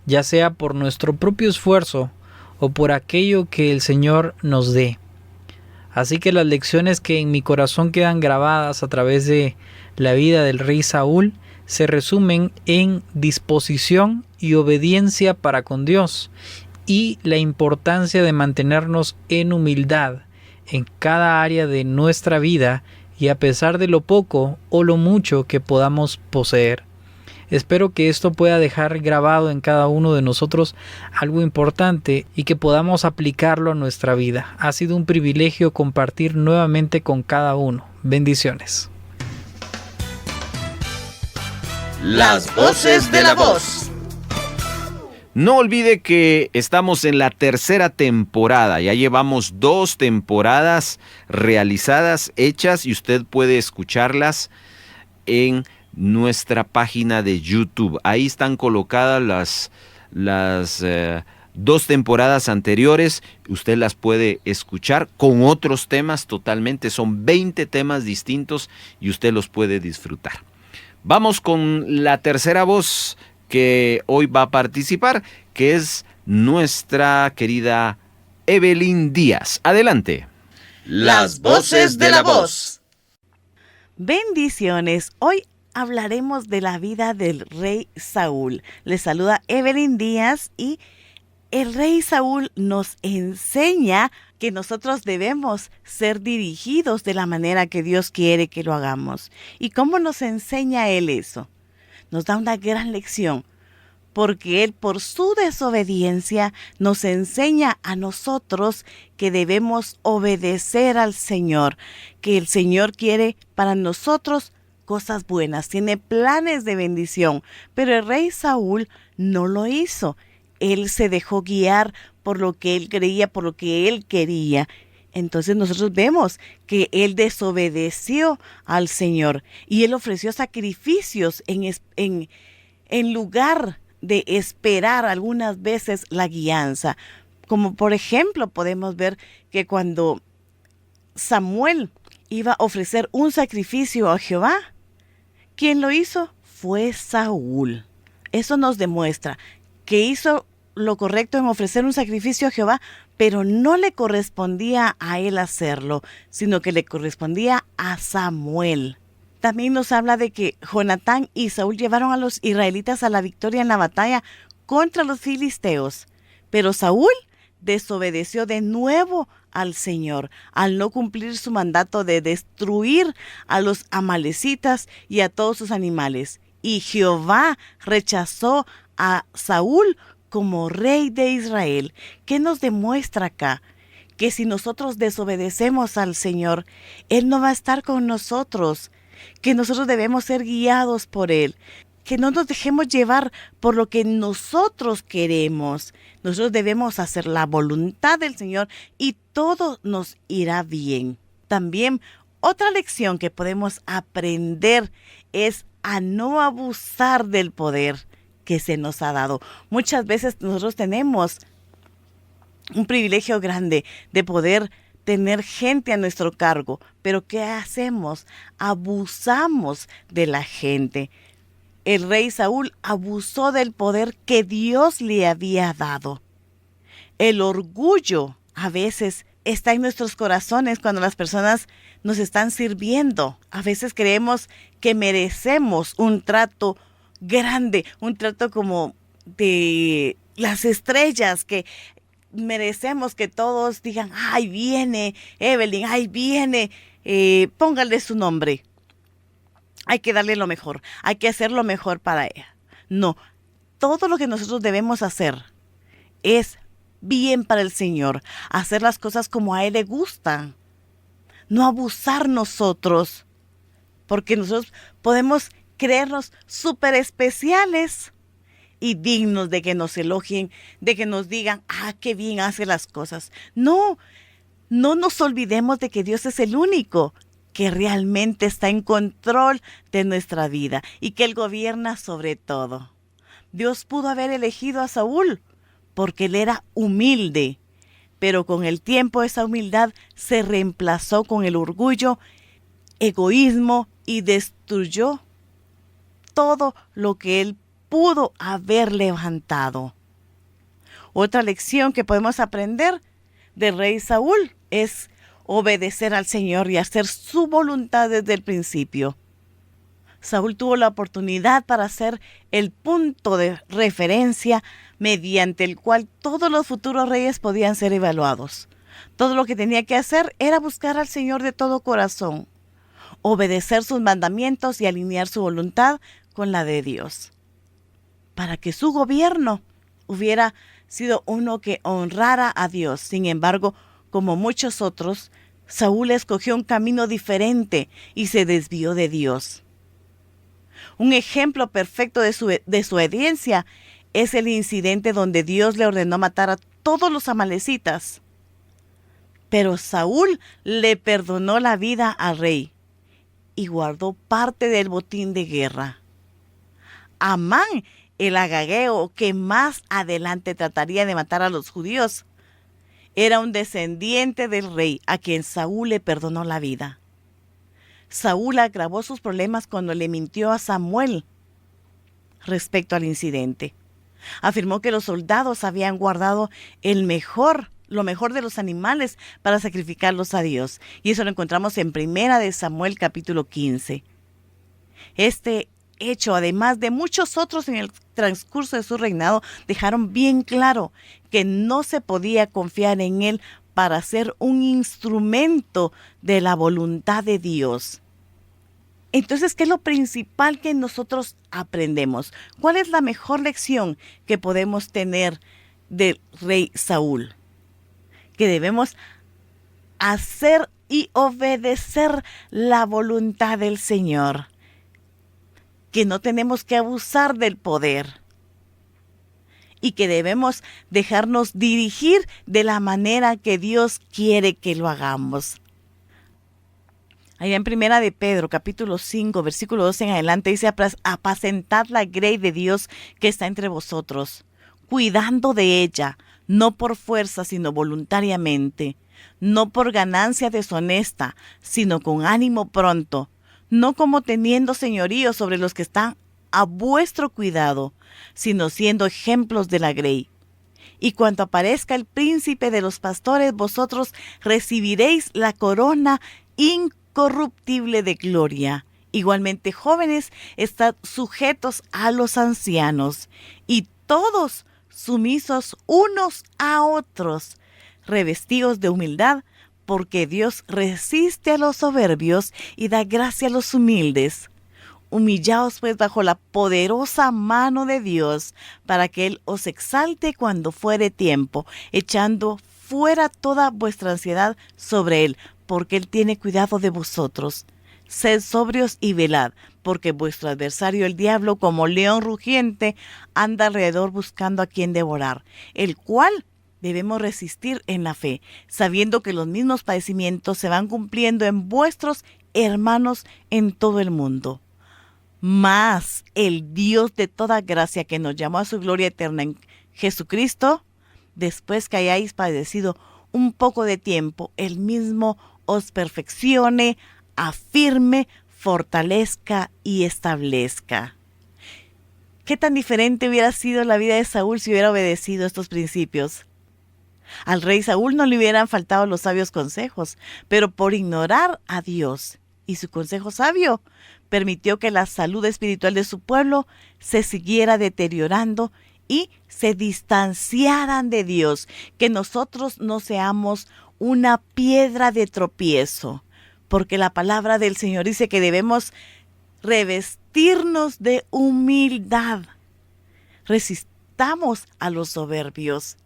ya sea por nuestro propio esfuerzo o por aquello que el Señor nos dé. Así que las lecciones que en mi corazón quedan grabadas a través de la vida del rey Saúl se resumen en disposición y obediencia para con Dios y la importancia de mantenernos en humildad en cada área de nuestra vida y a pesar de lo poco o lo mucho que podamos poseer. Espero que esto pueda dejar grabado en cada uno de nosotros algo importante y que podamos aplicarlo a nuestra vida. Ha sido un privilegio compartir nuevamente con cada uno. Bendiciones. Las voces de la voz. No olvide que estamos en la tercera temporada. Ya llevamos 2 temporadas realizadas, hechas, y usted puede escucharlas en nuestra página de YouTube. Ahí están colocadas las 2 temporadas anteriores. Usted las puede escuchar con otros temas totalmente. Son 20 temas distintos y usted los puede disfrutar. Vamos con la tercera voz que hoy va a participar, que es nuestra querida Evelyn Díaz. Adelante. Las voces de la voz. Bendiciones. Hoy hablaremos de la vida del rey Saúl. Les saluda Evelyn Díaz y el rey Saúl nos enseña que nosotros debemos ser dirigidos de la manera que Dios quiere que lo hagamos. ¿Y cómo nos enseña él eso? Nos da una gran lección, porque él por su desobediencia nos enseña a nosotros que debemos obedecer al Señor, que el Señor quiere para nosotros cosas buenas, tiene planes de bendición, pero el rey Saúl no lo hizo. Él se dejó guiar por lo que él creía, por lo que él quería. Entonces nosotros vemos que él desobedeció al Señor y él ofreció sacrificios en lugar de esperar algunas veces la guianza. Como por ejemplo podemos ver que cuando Samuel iba a ofrecer un sacrificio a Jehová, ¿quién lo hizo? Fue Saúl. Eso nos demuestra que hizo lo correcto en ofrecer un sacrificio a Jehová, pero no le correspondía a él hacerlo, sino que le correspondía a Samuel. También nos habla de que Jonatán y Saúl llevaron a los israelitas a la victoria en la batalla contra los filisteos, pero Saúl desobedeció de nuevo al Señor al no cumplir su mandato de destruir a los amalecitas y a todos sus animales. Y Jehová rechazó a Saúl como rey de Israel. ¿Qué nos demuestra acá? Que si nosotros desobedecemos al Señor, Él no va a estar con nosotros, que nosotros debemos ser guiados por Él, que no nos dejemos llevar por lo que nosotros queremos. Nosotros debemos hacer la voluntad del Señor y todo nos irá bien. También otra lección que podemos aprender es a no abusar del poder que se nos ha dado. Muchas veces nosotros tenemos un privilegio grande de poder tener gente a nuestro cargo, pero ¿qué hacemos? Abusamos de la gente. El rey Saúl abusó del poder que Dios le había dado. El orgullo a veces está en nuestros corazones cuando las personas nos están sirviendo. A veces creemos que merecemos un trato grande, un trato como de las estrellas, que merecemos que todos digan, ¡ay, viene Evelyn! ¡Ay, viene! Póngale su nombre. Hay que darle lo mejor, hay que hacer lo mejor para ella. No, todo lo que nosotros debemos hacer es bien para el Señor, hacer las cosas como a Él le gustan, no abusar nosotros, porque nosotros podemos creernos súper especiales y dignos de que nos elogien, de que nos digan, qué bien hace las cosas. No nos olvidemos de que Dios es el único que realmente está en control de nuestra vida y que Él gobierna sobre todo. Dios pudo haber elegido a Saúl porque él era humilde, pero con el tiempo esa humildad se reemplazó con el orgullo, egoísmo y destruyó todo lo que él pudo haber levantado. Otra lección que podemos aprender del rey Saúl es obedecer al Señor y hacer su voluntad desde el principio. Saúl tuvo la oportunidad para ser el punto de referencia mediante el cual todos los futuros reyes podían ser evaluados. Todo lo que tenía que hacer era buscar al Señor de todo corazón, obedecer sus mandamientos y alinear su voluntad con la de Dios, para que su gobierno hubiera sido uno que honrara a Dios. Sin embargo, como muchos otros, Saúl escogió un camino diferente y se desvió de Dios. Un ejemplo perfecto de su desobediencia es el incidente donde Dios le ordenó matar a todos los amalecitas. Pero Saúl le perdonó la vida al rey y guardó parte del botín de guerra. Amán, el agageo que más adelante trataría de matar a los judíos, era un descendiente del rey a quien Saúl le perdonó la vida. Saúl agravó sus problemas cuando le mintió a Samuel, respecto al incidente. Afirmó que los soldados habían guardado lo mejor de los animales para sacrificarlos a Dios. Y eso lo encontramos en 1 Samuel capítulo 15. Este hecho, además de muchos otros en el transcurso de su reinado, dejaron bien claro que no se podía confiar en él para ser un instrumento de la voluntad de Dios. Entonces, ¿qué es lo principal que nosotros aprendemos? ¿Cuál es la mejor lección que podemos tener del rey Saúl? Que debemos hacer y obedecer la voluntad del Señor. Que no tenemos que abusar del poder. Y que debemos dejarnos dirigir de la manera que Dios quiere que lo hagamos. Allá en 1 de Pedro, capítulo 5, versículo 12 en adelante, dice: apacentad la grey de Dios que está entre vosotros, cuidando de ella, no por fuerza, sino voluntariamente, no por ganancia deshonesta, sino con ánimo pronto, no como teniendo señorío sobre los que están a vuestro cuidado, sino siendo ejemplos de la grey. Y cuando aparezca el príncipe de los pastores, vosotros recibiréis la corona incorruptible de gloria. Igualmente, jóvenes, estad sujetos a los ancianos, y todos sumisos unos a otros, revestidos de humildad, porque Dios resiste a los soberbios y da gracia a los humildes. Humillaos pues bajo la poderosa mano de Dios, para que Él os exalte cuando fuere tiempo, echando fuera toda vuestra ansiedad sobre Él, porque Él tiene cuidado de vosotros. Sed sobrios y velad, porque vuestro adversario el diablo, como león rugiente, anda alrededor buscando a quien devorar, el cual debemos resistir en la fe, sabiendo que los mismos padecimientos se van cumpliendo en vuestros hermanos en todo el mundo. Mas el Dios de toda gracia, que nos llamó a su gloria eterna en Jesucristo, después que hayáis padecido un poco de tiempo, Él mismo os perfeccione, afirme, fortalezca y establezca. ¿Qué tan diferente hubiera sido la vida de Saúl si hubiera obedecido estos principios? Al rey Saúl no le hubieran faltado los sabios consejos, pero por ignorar a Dios y su consejo sabio, permitió que la salud espiritual de su pueblo se siguiera deteriorando y se distanciaran de Dios, que nosotros no seamos una piedra de tropiezo, porque la palabra del Señor dice que debemos revestirnos de humildad. Resistamos a los soberbios.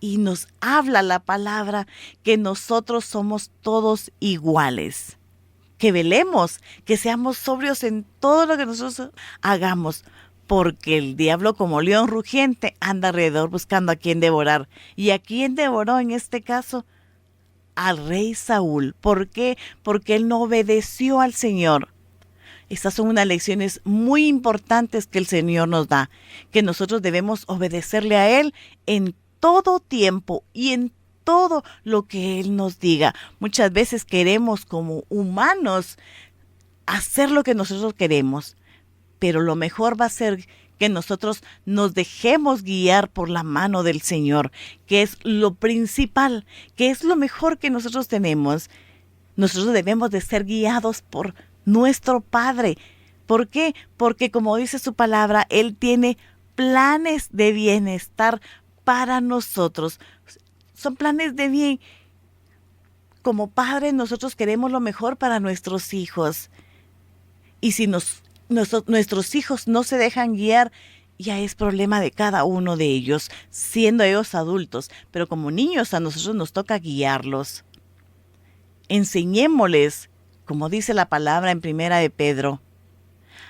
Y nos habla la palabra que nosotros somos todos iguales. Que velemos, que seamos sobrios en todo lo que nosotros hagamos, porque el diablo, como león rugiente, anda alrededor buscando a quien devorar. ¿Y a quién devoró en este caso? Al rey Saúl. ¿Por qué? Porque él no obedeció al Señor. Estas son unas lecciones muy importantes que el Señor nos da, que nosotros debemos obedecerle a Él en todo tiempo y en todo lo que Él nos diga. Muchas veces queremos como humanos hacer lo que nosotros queremos, pero lo mejor va a ser que nosotros nos dejemos guiar por la mano del Señor, que es lo principal, que es lo mejor que nosotros tenemos. Nosotros debemos de ser guiados por nuestro Padre. ¿Por qué? Porque como dice su palabra, Él tiene planes de bienestar para nosotros. Son planes de bien. Como padres, nosotros queremos lo mejor para nuestros hijos. Y si nuestros hijos no se dejan guiar, ya es problema de cada uno de ellos, siendo ellos adultos. Pero como niños, a nosotros nos toca guiarlos. Enseñémosles, como dice la palabra en 1 de Pedro,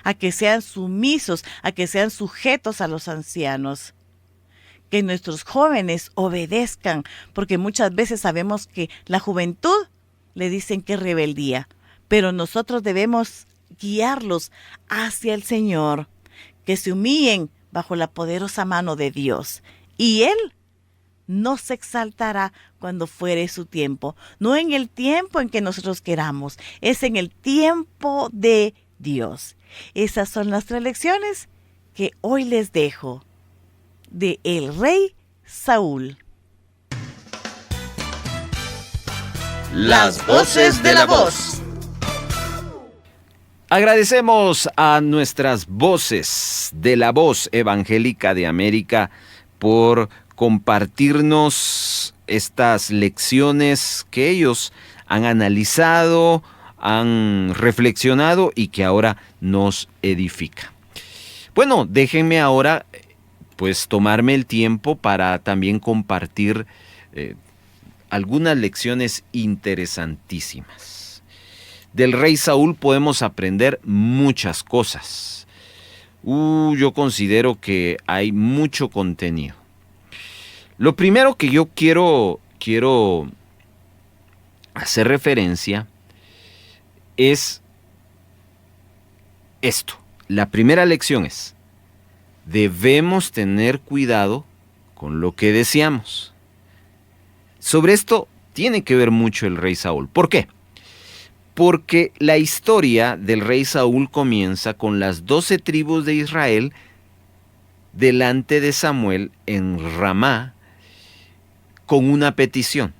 a que sean sumisos, a que sean sujetos a los ancianos. Que nuestros jóvenes obedezcan, porque muchas veces sabemos que la juventud le dicen que es rebeldía, pero nosotros debemos guiarlos hacia el Señor, que se humillen bajo la poderosa mano de Dios, y Él no se exaltará cuando fuere su tiempo, no en el tiempo en que nosotros queramos, es en el tiempo de Dios. Esas son las 3 lecciones que hoy les dejo de el rey Saúl. Las voces de la voz. Agradecemos a nuestras voces de la Voz Evangélica de América por compartirnos estas lecciones que ellos han analizado, han reflexionado y que ahora nos edifica. Bueno, déjenme ahora pues tomarme el tiempo para también compartir algunas lecciones interesantísimas. Del rey Saúl podemos aprender muchas cosas. Yo considero que hay mucho contenido. Lo primero que yo quiero hacer referencia es esto. La primera lección es: debemos tener cuidado con lo que deseamos. Sobre esto tiene que ver mucho el rey Saúl. ¿Por qué? Porque la historia del rey Saúl comienza con las 12 tribus de Israel delante de Samuel en Ramá con una petición.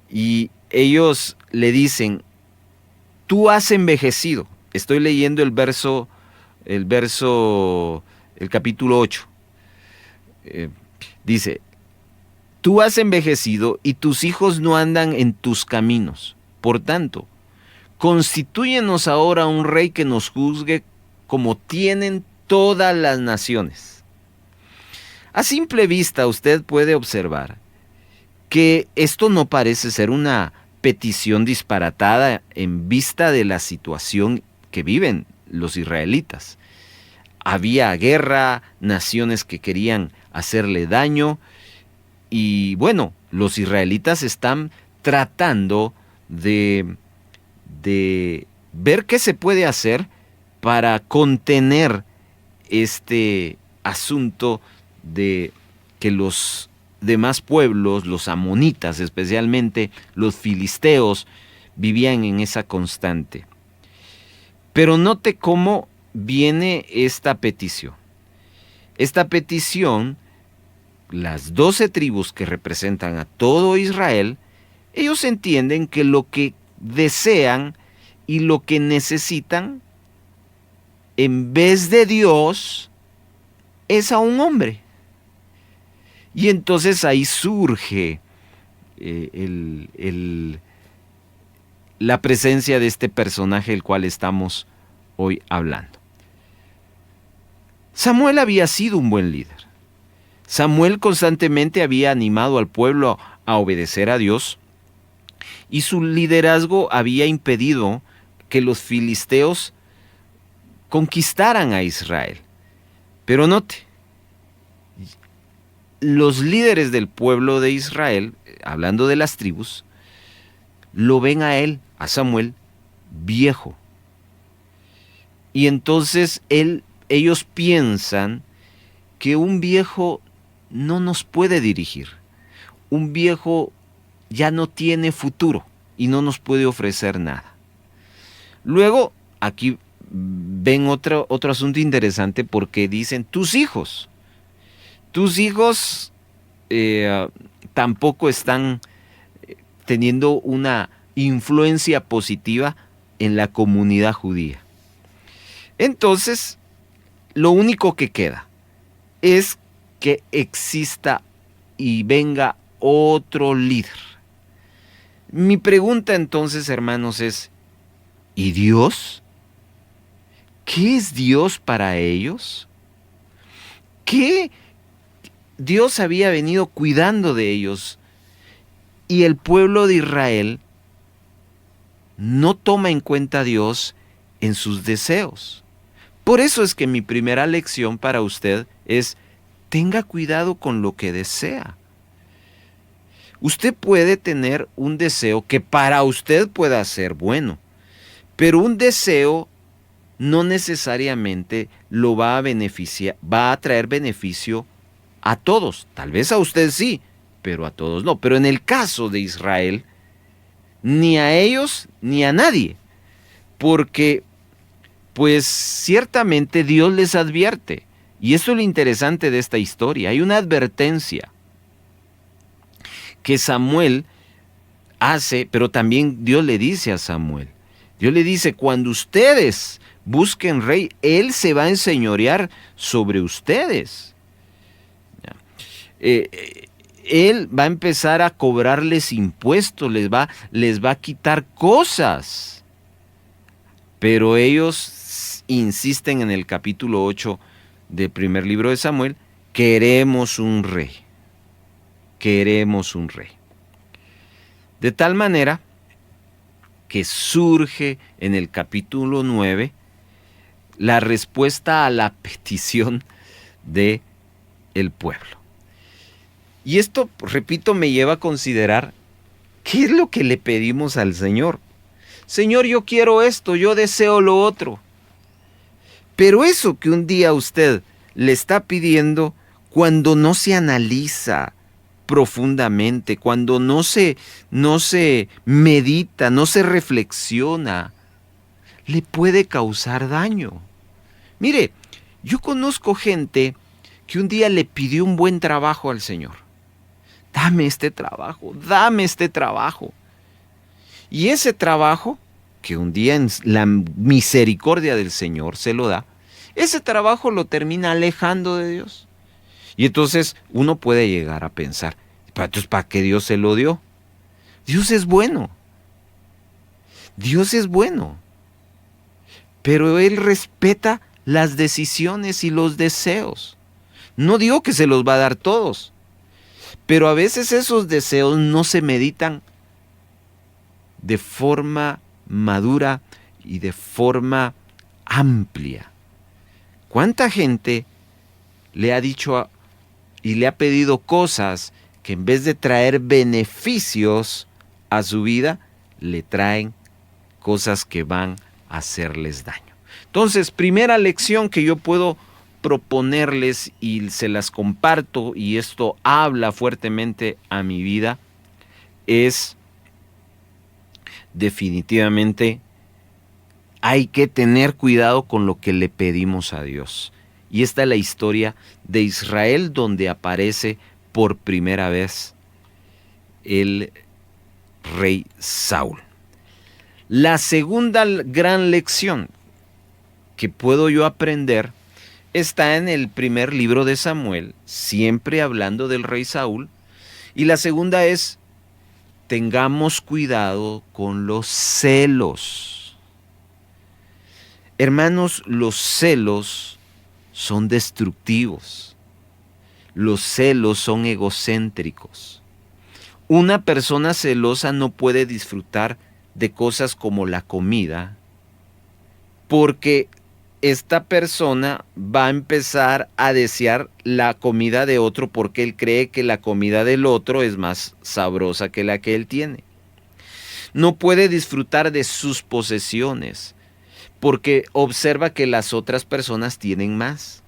Y ellos le dicen: tú has envejecido. Estoy leyendo el capítulo 8. Dice: tú has envejecido y tus hijos no andan en tus caminos. Por tanto, constitúyenos ahora un rey que nos juzgue como tienen todas las naciones. A simple vista usted puede observar que esto no parece ser una petición disparatada en vista de la situación que viven los israelitas. Había guerra, naciones que querían hacerle daño y bueno, los israelitas están tratando de ver qué se puede hacer para contener este asunto de que los demás pueblos, los amonitas especialmente, los filisteos, vivían en esa constante. Pero note cómo viene esta petición. Esta petición, las 12 tribus que representan a todo Israel, ellos entienden que lo que desean y lo que necesitan, en vez de Dios, es a un hombre. Y entonces ahí surge la presencia de este personaje del cual estamos hoy hablando. Samuel había sido un buen líder. Samuel constantemente había animado al pueblo a obedecer a Dios y su liderazgo había impedido que los filisteos conquistaran a Israel. Pero note, los líderes del pueblo de Israel, hablando de las tribus, lo ven a él, a Samuel, viejo. Y entonces ellos piensan que un viejo no nos puede dirigir. Un viejo ya no tiene futuro y no nos puede ofrecer nada. Luego, aquí ven otro asunto interesante porque dicen tus hijos tampoco están teniendo una influencia positiva en la comunidad judía. Entonces, lo único que queda es que exista y venga otro líder. Mi pregunta entonces, hermanos, es: ¿y Dios? ¿Qué es Dios para ellos? ¿Qué Dios había venido cuidando de ellos? Y el pueblo de Israel no toma en cuenta a Dios en sus deseos. Por eso es que mi primera lección para usted es: tenga cuidado con lo que desea. Usted puede tener un deseo que para usted pueda ser bueno, pero un deseo no necesariamente lo va a traer beneficio a todos. Tal vez a usted sí, pero a todos no. Pero en el caso de Israel, ni a ellos ni a nadie, porque pues ciertamente Dios les advierte. Y esto es lo interesante de esta historia. Hay una advertencia que Samuel hace, pero también Dios le dice a Samuel. Dios le dice, cuando ustedes busquen rey, Él se va a enseñorear sobre ustedes. Él va a empezar a cobrarles impuestos, les va a quitar cosas. Pero ellos insisten en el capítulo 8 del primer libro de Samuel, queremos un rey. Queremos un rey. De tal manera que surge en el capítulo 9 la respuesta a la petición del pueblo. Y esto, repito, me lleva a considerar qué es lo que le pedimos al Señor. Señor, yo quiero esto, yo deseo lo otro. Pero eso que un día usted le está pidiendo, cuando no se analiza profundamente, cuando no se medita, no se reflexiona, le puede causar daño. Mire, yo conozco gente que un día le pidió un buen trabajo al Señor. Dame este trabajo, dame este trabajo. Y ese trabajo, que un día en la misericordia del Señor se lo da, ese trabajo lo termina alejando de Dios. Y entonces uno puede llegar a pensar, entonces, ¿para qué Dios se lo dio? Dios es bueno. Dios es bueno. Pero Él respeta las decisiones y los deseos. No digo que se los va a dar todos, pero a veces esos deseos no se meditan de forma madura y de forma amplia. ¿Cuánta gente le ha dicho y le ha pedido cosas que en vez de traer beneficios a su vida, le traen cosas que van a hacerles daño? Entonces, primera lección que yo puedo proponerles y se las comparto, y esto habla fuertemente a mi vida, es definitivamente hay que tener cuidado con lo que le pedimos a Dios. Y esta es la historia de Israel, donde aparece por primera vez el rey Saúl. La segunda gran lección que puedo yo aprender está en el primer libro de Samuel, siempre hablando del rey Saúl. Y la segunda es, tengamos cuidado con los celos. Hermanos, los celos son destructivos. Los celos son egocéntricos. Una persona celosa no puede disfrutar de cosas como la comida, porque esta persona va a empezar a desear la comida de otro porque él cree que la comida del otro es más sabrosa que la que él tiene. No puede disfrutar de sus posesiones porque observa que las otras personas tienen más.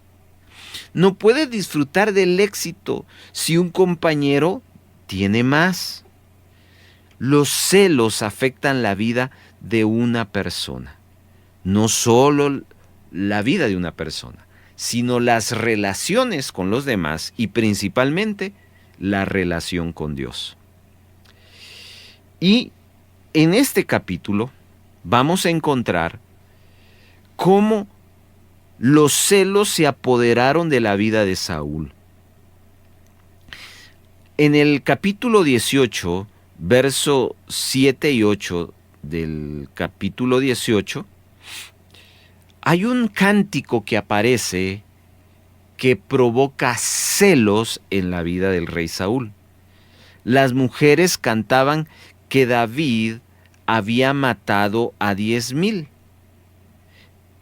No puede disfrutar del éxito si un compañero tiene más. Los celos afectan la vida de una persona. No solo la vida de una persona, sino las relaciones con los demás y principalmente la relación con Dios. Y en este capítulo vamos a encontrar cómo los celos se apoderaron de la vida de Saúl. En el capítulo 18, verso 7 y 8 del capítulo 18, hay un cántico que aparece que provoca celos en la vida del rey Saúl. Las mujeres cantaban que David había matado a 10,000.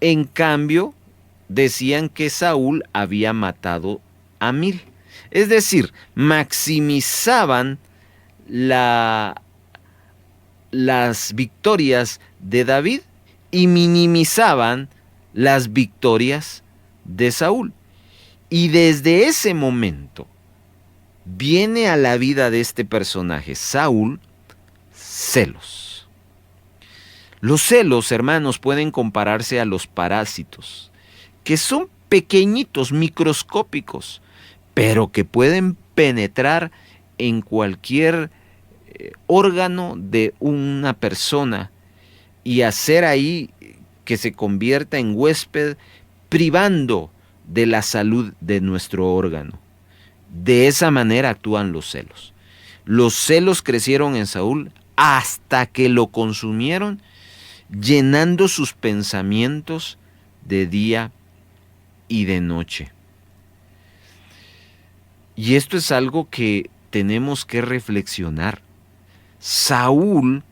En cambio, decían que Saúl había matado a 1,000. Es decir, maximizaban las victorias de David y minimizaban las victorias de Saúl. Y desde ese momento viene a la vida de este personaje, Saúl, celos. Los celos, hermanos, pueden compararse a los parásitos, que son pequeñitos, microscópicos, pero que pueden penetrar en cualquier órgano de una persona y hacer ahí que se convierta en huésped, privando de la salud de nuestro órgano. De esa manera actúan los celos. Los celos crecieron en Saúl hasta que lo consumieron, llenando sus pensamientos de día y de noche. Y esto es algo que tenemos que reflexionar. Saúl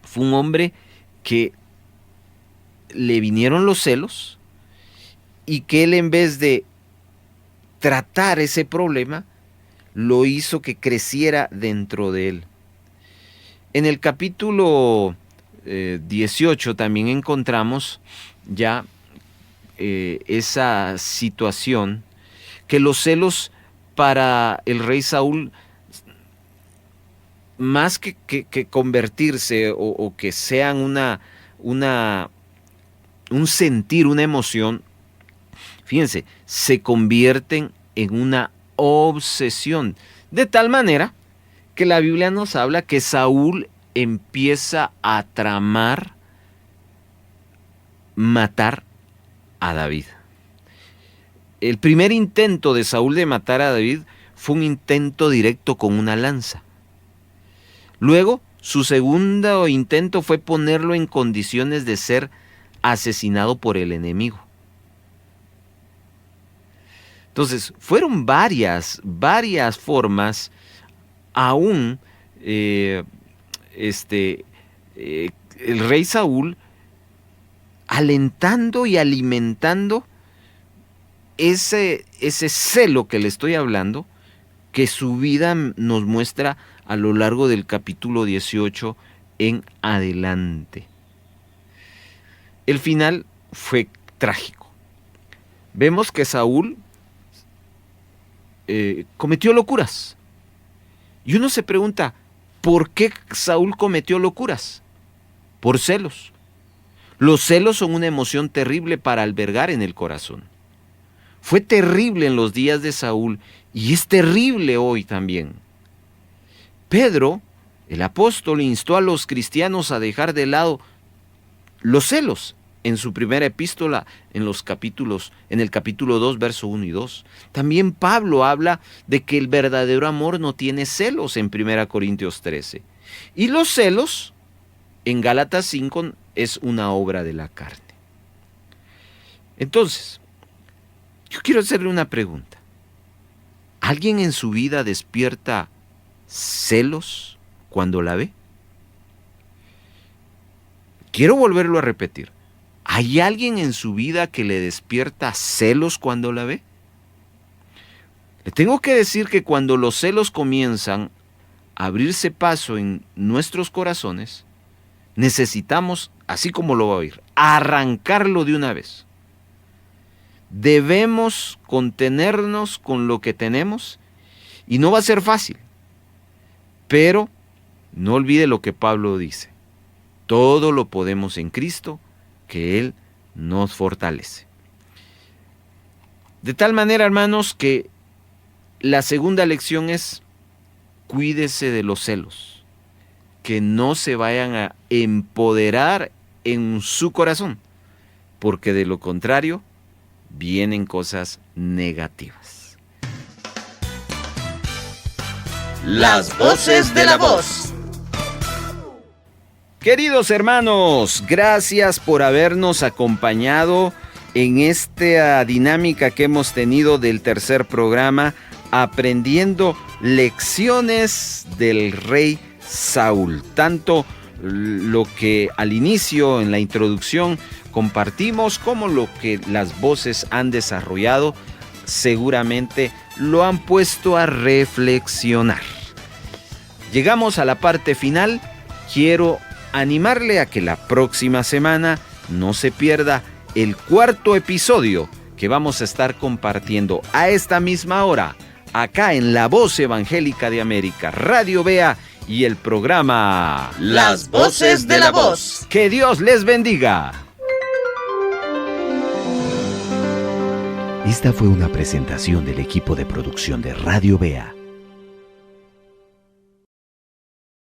fue un hombre que le vinieron los celos y que él, en vez de tratar ese problema, lo hizo que creciera dentro de él. En el capítulo 18 también encontramos ya esa situación, que los celos para el rey Saúl, más que convertirse o que sean un sentir, una emoción, fíjense, se convierten en una obsesión, de tal manera que la Biblia nos habla que Saúl empieza a tramar matar a David. El primer intento de Saúl de matar a David fue un intento directo con una lanza. Luego, su segundo intento fue ponerlo en condiciones de ser asesinado por el enemigo. Entonces, fueron varias formas, aún el rey Saúl alentando y alimentando ese celo que le estoy hablando, que su vida nos muestra a lo largo del capítulo 18 en adelante. El final fue trágico. Vemos que Saúl cometió locuras. Y uno se pregunta, ¿por qué Saúl cometió locuras? Por celos. Los celos son una emoción terrible para albergar en el corazón. Fue terrible en los días de Saúl y es terrible hoy también. Pedro, el apóstol, instó a los cristianos a dejar de lado los celos en su primera epístola, en el capítulo 2, verso 1 y 2. También Pablo habla de que el verdadero amor no tiene celos en 1 Corintios 13. Y los celos, en Gálatas 5, es una obra de la carne. Entonces, yo quiero hacerle una pregunta. ¿Alguien en su vida despierta celos cuando la ve? Quiero volverlo a repetir. ¿Hay alguien en su vida que le despierta celos cuando la ve? Le tengo que decir que cuando los celos comienzan a abrirse paso en nuestros corazones, necesitamos, así como lo va a oír, arrancarlo de una vez. Debemos contenernos con lo que tenemos y no va a ser fácil, pero no olvide lo que Pablo dice: todo lo podemos en Cristo, que Él nos fortalece. De tal manera, hermanos, que la segunda lección es: cuídese de los celos, que no se vayan a empoderar en su corazón, porque de lo contrario vienen cosas negativas. Las voces de la voz. Queridos hermanos, gracias por habernos acompañado en esta dinámica que hemos tenido del tercer programa, aprendiendo lecciones del rey Saúl. Tanto lo que al inicio, en la introducción, compartimos, como lo que las voces han desarrollado, seguramente lo han puesto a reflexionar. Llegamos a la parte final. Quiero animarle a que la próxima semana no se pierda el cuarto episodio que vamos a estar compartiendo a esta misma hora, acá en La Voz Evangélica de América, Radio Vea y el programa Las Voces de la Voz. Que Dios les bendiga. Esta fue una presentación del equipo de producción de Radio Bea.